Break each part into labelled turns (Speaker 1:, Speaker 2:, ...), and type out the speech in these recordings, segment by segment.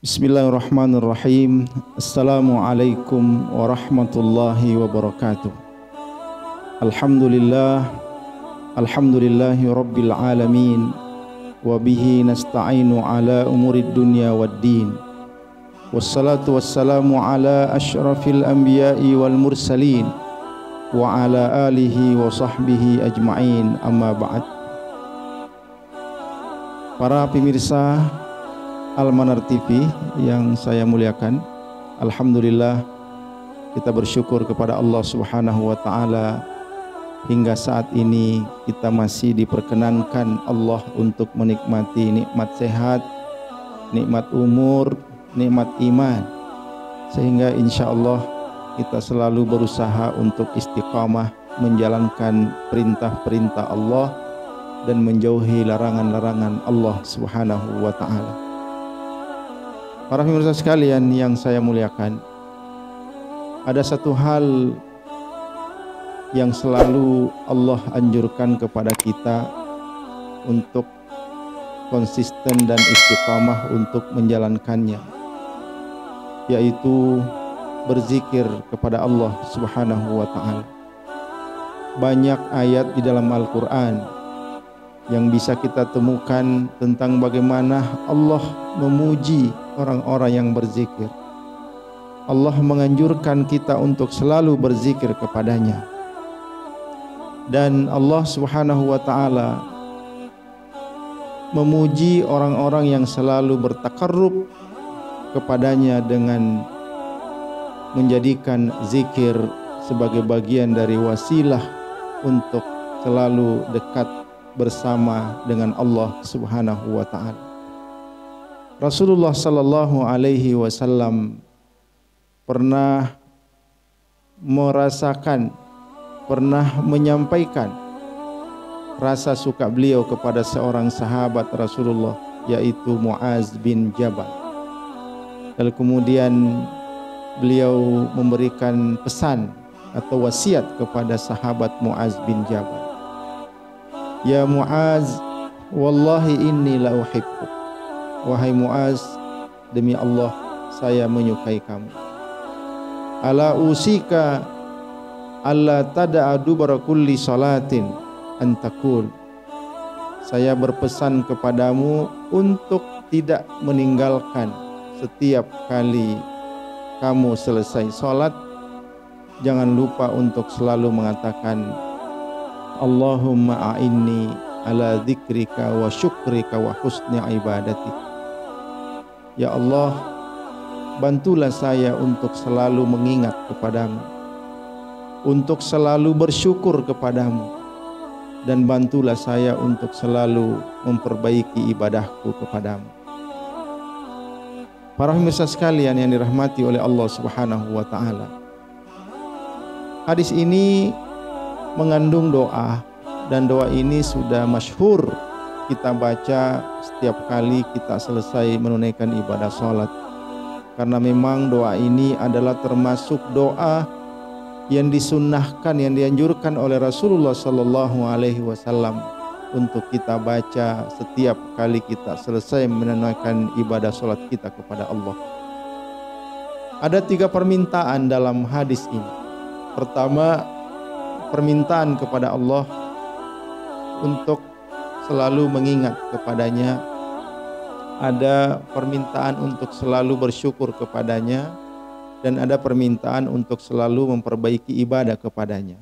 Speaker 1: Bismillahirrahmanirrahim. Assalamualaikum warahmatullahi wabarakatuh. Alhamdulillahi rabbil alamin. Wa bihi nasta'inu ala umurid dunya waddin. Wassalatu wassalamu ala asyrafil anbiya'i wal mursalin wa ala alihi wa sahbihi ajma'in, amma ba'd. Para pemirsa Al-Manar TV yang saya muliakan, alhamdulillah kita bersyukur kepada Allah Subhanahu wa taala hingga saat ini kita masih diperkenankan Allah untuk menikmati nikmat sehat, nikmat umur, nikmat iman, sehingga insyaallah kita selalu berusaha untuk istiqamah menjalankan perintah-perintah Allah dan menjauhi larangan-larangan Allah Subhanahu wa taala. Para pemirsa sekalian yang saya muliakan, ada satu hal yang selalu Allah anjurkan kepada kita untuk konsisten dan istiqamah untuk menjalankannya, yaitu berzikir kepada Allah Subhanahu wa taala. Banyak ayat di dalam Al-Qur'an yang bisa kita temukan tentang bagaimana Allah memuji orang-orang yang berzikir. Allah menganjurkan kita untuk selalu berzikir kepadanya. Dan Allah Subhanahu wa taala memuji orang-orang yang selalu bertakarrub kepadanya dengan menjadikan zikir sebagai bagian dari wasilah untuk selalu dekat bersama dengan Allah Subhanahu wa taala. Rasulullah sallallahu alaihi wasallam pernah merasakan, pernah menyampaikan rasa suka beliau kepada seorang sahabat Rasulullah, yaitu Muaz bin Jabal. Lalu kemudian beliau memberikan pesan atau wasiat kepada sahabat Muaz bin Jabal. Ya Muaz, wallahi inni la uhibbuk. Wahai Muaz, demi Allah saya menyukai kamu. Ala usika alla tada'a dubara kulli salatin antakul. Saya berpesan kepadamu untuk tidak meninggalkan setiap kali kamu selesai salat, jangan lupa untuk selalu mengatakan Allahumma a'inni ala dzikrika wa syukrika wa husni ibadatik. Ya Allah, bantulah saya untuk selalu mengingat kepadamu, untuk selalu bersyukur kepadamu, dan bantulah saya untuk selalu memperbaiki ibadahku kepadamu. Para pemirsa sekalian yang dirahmati oleh Allah Subhanahu wa taala, hadis ini mengandung doa, dan doa ini sudah masyhur kita baca setiap kali kita selesai menunaikan ibadah salat, karena memang doa ini adalah termasuk doa yang disunnahkan, yang dianjurkan oleh Rasulullah sallallahu alaihi wasallam untuk kita baca setiap kali kita selesai menunaikan ibadah salat kita kepada Allah. Ada 3 permintaan dalam hadis ini. Pertama, permintaan kepada Allah untuk selalu mengingat kepadanya. Ada permintaan untuk selalu bersyukur kepadanya, dan ada permintaan untuk selalu memperbaiki ibadah kepadanya.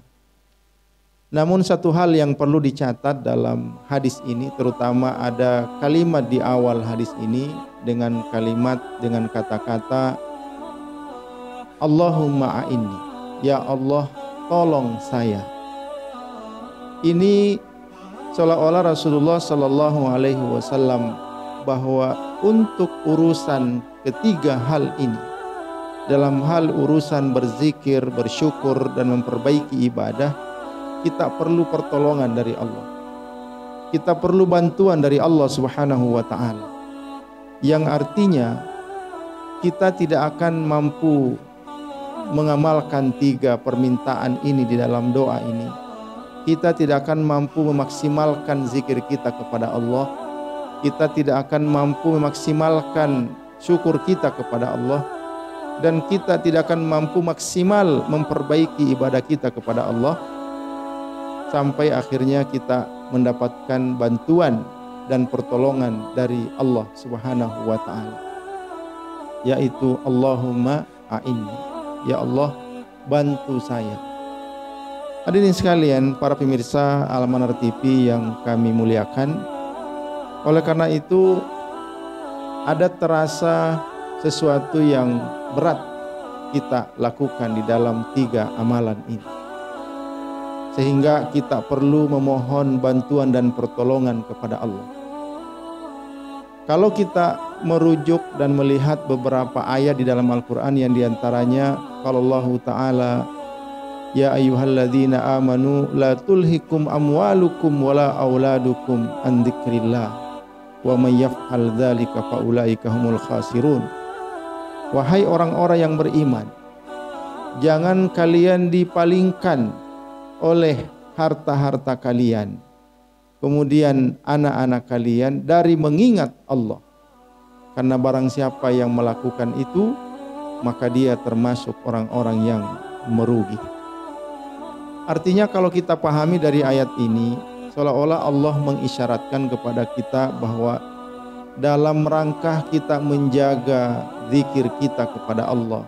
Speaker 1: Namun satu hal yang perlu dicatat dalam hadis ini, terutama ada kalimat di awal hadis ini dengan kata-kata Allahumma a'inni, ya Allah tolong saya. Ini seolah-olah Rasulullah sallallahu alaihi wasallam bahwa untuk urusan ketiga hal ini, dalam hal urusan berzikir, bersyukur, dan memperbaiki ibadah, kita perlu pertolongan dari Allah. Kita perlu bantuan dari Allah Subhanahu wa taala. Yang artinya kita tidak akan mampu mengamalkan 3 permintaan ini di dalam doa ini. Kita tidak akan mampu memaksimalkan zikir kita kepada Allah. Kita tidak akan mampu memaksimalkan syukur kita kepada Allah, dan kita tidak akan mampu maksimal memperbaiki ibadah kita kepada Allah sampai akhirnya kita mendapatkan bantuan dan pertolongan dari Allah Subhanahu wa taala, yaitu Allahumma a'inni, ya Allah bantu saya. Hadirin sekalian, para pemirsa Al-Manar TV yang kami muliakan, oleh karena itu ada terasa sesuatu yang berat kita lakukan di dalam 3 amalan ini, sehingga kita perlu memohon bantuan dan pertolongan kepada Allah. Kalau kita merujuk dan melihat beberapa ayat di dalam Al-Quran, yang diantaranya kalau Allah Ta'ala, ya ayyuhalladzina amanu la tulhikum amwalukum wala auladukum an dzikrillah wa may yaf'al dzalika faulaika humul khasirun. Wahai orang-orang yang beriman, jangan kalian dipalingkan oleh harta-harta kalian, kemudian anak-anak kalian dari mengingat Allah. Karena barang siapa yang melakukan itu, maka dia termasuk orang-orang yang merugi. Artinya kalau kita pahami dari ayat ini, seolah-olah Allah mengisyaratkan kepada kita bahwa dalam rangka kita menjaga zikir kita kepada Allah,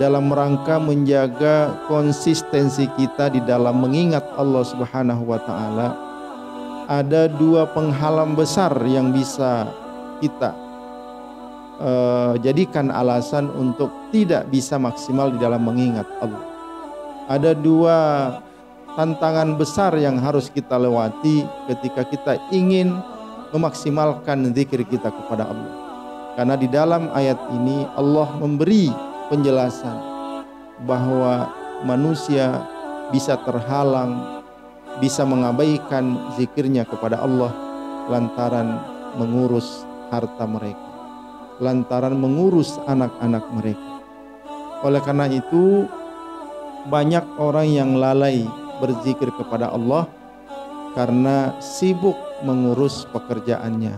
Speaker 1: dalam rangka menjaga konsistensi kita di dalam mengingat Allah Subhanahu wa taala, ada 2 penghalang besar yang bisa kita jadikan alasan untuk tidak bisa maksimal di dalam mengingat Allah. Ada 2 tantangan besar yang harus kita lewati ketika kita ingin memaksimalkan zikir kita kepada Allah. Karena di dalam ayat ini Allah memberi penjelasan bahwa manusia bisa terhalang, bisa mengabaikan zikirnya kepada Allah lantaran mengurus harta mereka, lantaran mengurus anak-anak mereka. Oleh karena itu, banyak orang yang lalai berzikir kepada Allah karena sibuk mengurus pekerjaannya.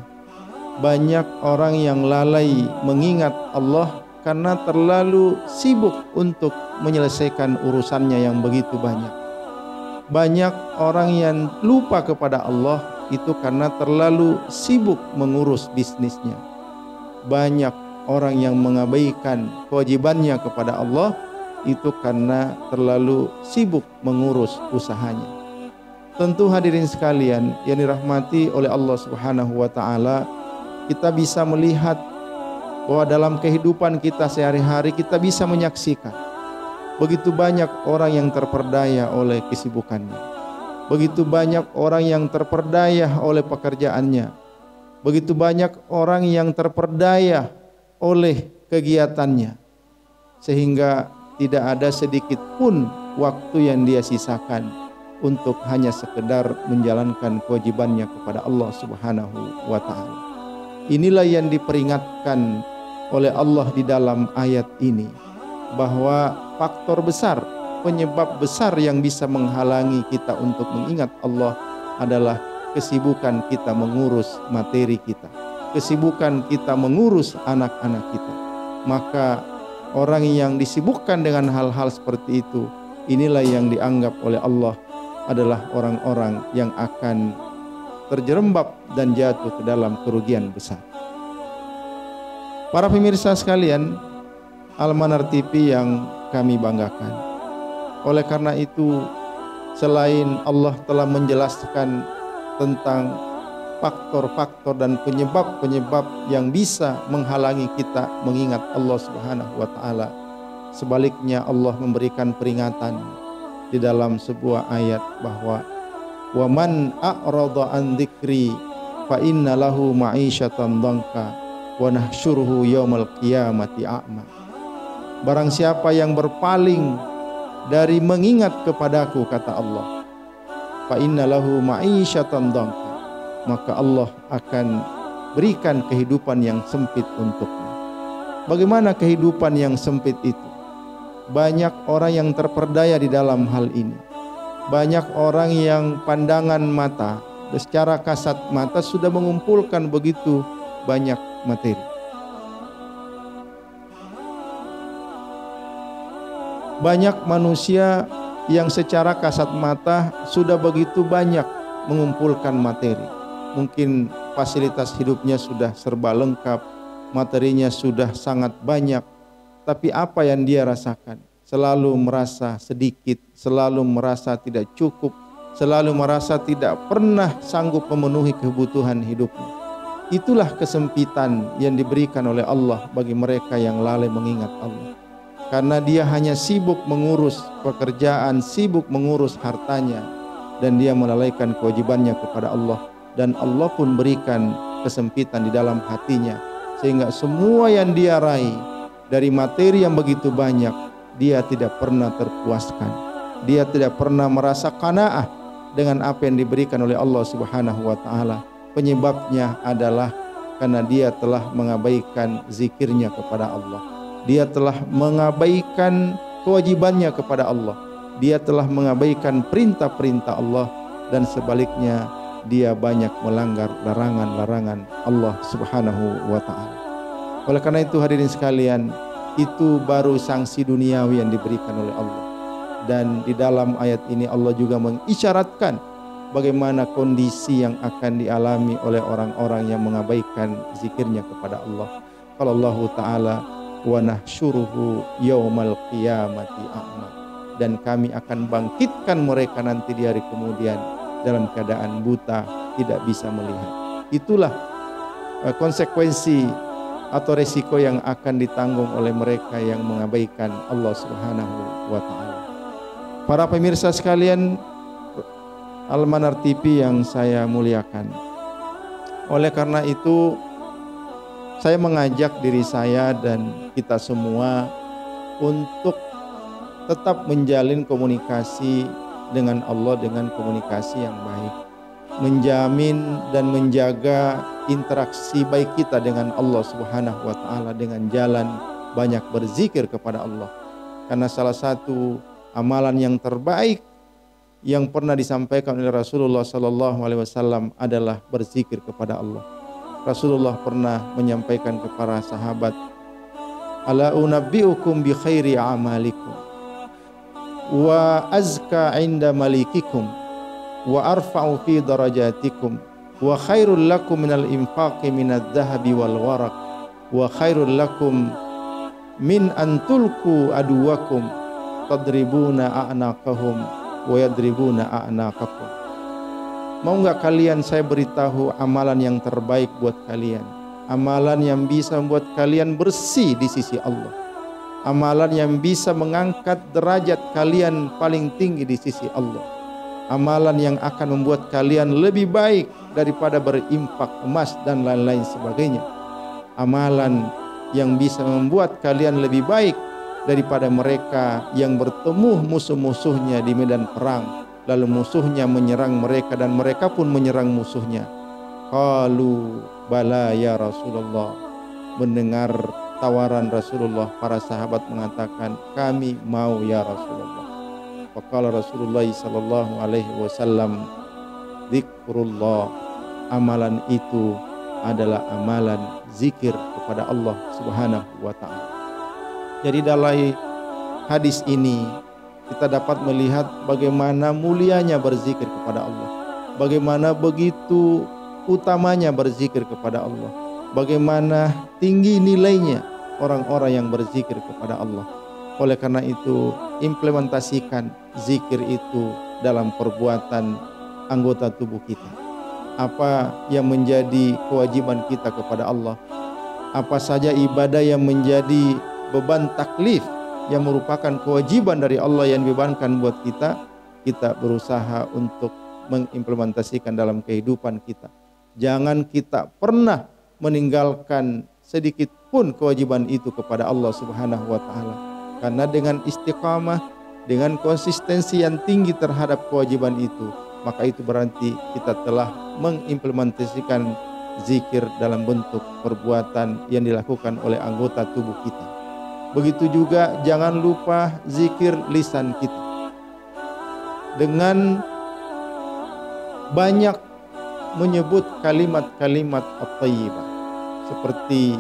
Speaker 1: Banyak orang yang lalai mengingat Allah karena terlalu sibuk untuk menyelesaikan urusannya yang begitu banyak. Banyak orang yang lupa kepada Allah itu karena terlalu sibuk mengurus bisnisnya. Banyak orang yang mengabaikan kewajibannya kepada Allah itu karena terlalu sibuk mengurus usahanya. Tentu hadirin sekalian yang dirahmati oleh Allah Subhanahu wa taala, kita bisa melihat bahwa dalam kehidupan kita sehari-hari kita bisa menyaksikan begitu banyak orang yang terperdaya oleh kesibukannya, begitu banyak orang yang terperdaya oleh pekerjaannya, begitu banyak orang yang terperdaya oleh kegiatannya, sehingga tidak ada sedikit pun waktu yang dia sisakan untuk hanya sekedar menjalankan kewajibannya kepada Allah Subhanahu wa taala. Inilah yang diperingatkan oleh Allah di dalam ayat ini, bahwa faktor besar, penyebab besar yang bisa menghalangi kita untuk mengingat Allah adalah kesibukan kita mengurus materi kita, kesibukan kita mengurus anak-anak kita. Maka orang yang disibukkan dengan hal-hal seperti itu, inilah yang dianggap oleh Allah adalah orang-orang yang akan terjerembab dan jatuh ke dalam kerugian besar. Para pemirsa sekalian, Al-Manar TV yang kami banggakan, oleh karena itu, selain Allah telah menjelaskan tentang faktor-faktor dan penyebab-penyebab yang bisa menghalangi kita mengingat Allah Subhanahu wa taala, sebaliknya Allah memberikan peringatan di dalam sebuah ayat bahwa wa man a'rada an dzikri fa inna lahu ma'isyatan dhanka wa nahsyuruhu yaumal qiyamati a'ma. Barang siapa yang berpaling dari mengingat kepadaku, kata Allah, fa inna lahu ma'isyatan dhanka, maka Allah akan berikan kehidupan yang sempit untuknya. Bagaimana kehidupan yang sempit itu? Banyak orang yang terperdaya di dalam hal ini. Banyak orang yang pandangan mata, secara kasat mata sudah mengumpulkan begitu banyak materi. Banyak manusia yang secara kasat mata sudah begitu banyak mengumpulkan materi. Mungkin fasilitas hidupnya sudah serba lengkap, materinya sudah sangat banyak, tapi apa yang dia rasakan? Selalu merasa sedikit, selalu merasa tidak cukup, selalu merasa tidak pernah sanggup memenuhi kebutuhan hidupnya. Itulah kesempitan yang diberikan oleh Allah bagi mereka yang lalai mengingat Allah. Karena dia hanya sibuk mengurus pekerjaan, sibuk mengurus hartanya, dan dia melalaikan kewajibannya kepada Allah. Dan Allah pun berikan kesempitan di dalam hatinya, sehingga semua yang dia raih dari materi yang begitu banyak, dia tidak pernah terpuaskan. Dia tidak pernah merasa qanaah dengan apa yang diberikan oleh Allah Subhanahu wa taala. Penyebabnya adalah karena dia telah mengabaikan zikirnya kepada Allah. Dia telah mengabaikan kewajibannya kepada Allah. Dia telah mengabaikan perintah-perintah Allah, dan sebaliknya dia banyak melanggar larangan-larangan Allah Subhanahu wa taala. Oleh karena itu hadirin sekalian, itu baru sanksi duniawi yang diberikan oleh Allah. Dan di dalam ayat ini Allah juga mengisyaratkan bagaimana kondisi yang akan dialami oleh orang-orang yang mengabaikan zikirnya kepada Allah. Qala Allah Ta'ala, wa nahsyuruhu yaumal qiyamati a'ma, dan kami akan bangkitkan mereka nanti di hari kemudian dalam keadaan buta, tidak bisa melihat. Itulah konsekuensi atau resiko yang akan ditanggung oleh mereka yang mengabaikan Allah Subhanahu wa taala. Para pemirsa sekalian, Al-Manar TV yang saya muliakan. Oleh karena itu saya mengajak diri saya dan kita semua untuk tetap menjalin komunikasi dengan Allah dengan komunikasi yang baik. Menjamin dan menjaga interaksi baik kita dengan Allah Subhanahu wa taala dengan jalan banyak berzikir kepada Allah. Karena salah satu amalan yang terbaik yang pernah disampaikan oleh Rasulullah sallallahu alaihi wasallam adalah berzikir kepada Allah. Rasulullah pernah menyampaikan kepada sahabat, ala unabbiukum bi khairi amalikum wa azka inda malikikum wa arfa'u fi darajatikum wa khairul lakum minal infaqi minadh dhahabi wal waraq wa khairul lakum min an tulku aduwakum tadribuna a'naqahum wa yadribuna a'naqakum. Mau enggak kalian saya beritahu amalan yang terbaik buat kalian, amalan yang bisa membuat kalian bersih di sisi Allah, amalan yang bisa mengangkat derajat kalian paling tinggi di sisi Allah, amalan yang akan membuat kalian lebih baik daripada berimpak emas dan lain-lain sebagainya, amalan yang bisa membuat kalian lebih baik daripada mereka yang bertemu musuh-musuhnya di medan perang, lalu musuhnya menyerang mereka dan mereka pun menyerang musuhnya. Qalu bala ya Rasulullah. Mendengar tawaran Rasulullah, para sahabat mengatakan, kami mau ya Rasulullah. Faqala Rasulullah sallallahu alaihi wasallam, zikrullah, amalan itu adalah amalan zikir kepada Allah Subhanahu wa taala. Jadi dalam hadis ini kita dapat melihat bagaimana mulianya berzikir kepada Allah, bagaimana begitu utamanya berzikir kepada Allah, bagaimana tinggi nilainya orang-orang yang berzikir kepada Allah. Oleh karena itu, implementasikan zikir itu dalam perbuatan anggota tubuh kita. Apa yang menjadi kewajiban kita kepada Allah, apa saja ibadah yang menjadi beban taklif yang merupakan kewajiban dari Allah yang dibebankan buat kita, kita berusaha untuk mengimplementasikan dalam kehidupan kita. Jangan kita pernah meninggalkan sedikit pun kewajiban itu kepada Allah Subhanahu wa taala. Karena dengan istiqamah, dengan konsistensi yang tinggi terhadap kewajiban itu, maka itu berarti kita telah mengimplementasikan zikir dalam bentuk perbuatan yang dilakukan oleh anggota tubuh kita. Begitu juga jangan lupa zikir lisan kita. Dengan banyak menyebut kalimat-kalimat at-thayyibah, seperti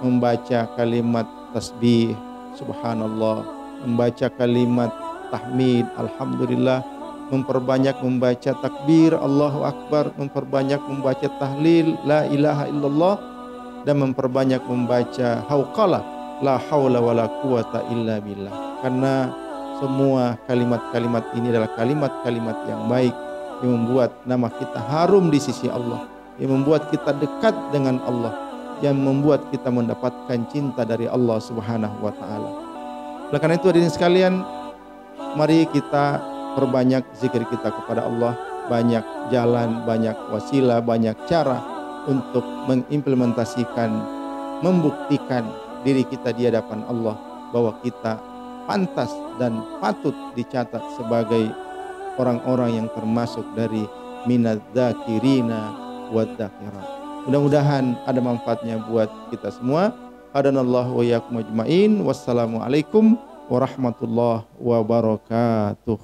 Speaker 1: membaca kalimat tasbih, subhanallah, membaca kalimat tahmid, alhamdulillah, memperbanyak membaca takbir, Allahu Akbar, memperbanyak membaca tahlil, la ilaha illallah, dan memperbanyak membaca hauqalah, la haula wala quwata illa billah. Karena semua kalimat-kalimat ini adalah kalimat-kalimat yang baik, yang membuat nama kita harum di sisi Allah, yang membuat kita dekat dengan Allah, yang membuat kita mendapatkan cinta dari Allah Subhanahu wa taala. Oleh karena itu hadirin sekalian, mari kita perbanyak zikir kita kepada Allah, banyak jalan, banyak wasilah, banyak cara untuk mengimplementasikan, membuktikan diri kita di hadapan Allah bahwa kita pantas dan patut dicatat sebagai orang-orang yang termasuk dari minadz-dzakirina wadz-dzakirat. Mudah-mudahan ada manfaatnya buat kita semua. Hadanallahu wa iyyakum ajmain. Wassalamualaikum warahmatullahi wabarakatuh.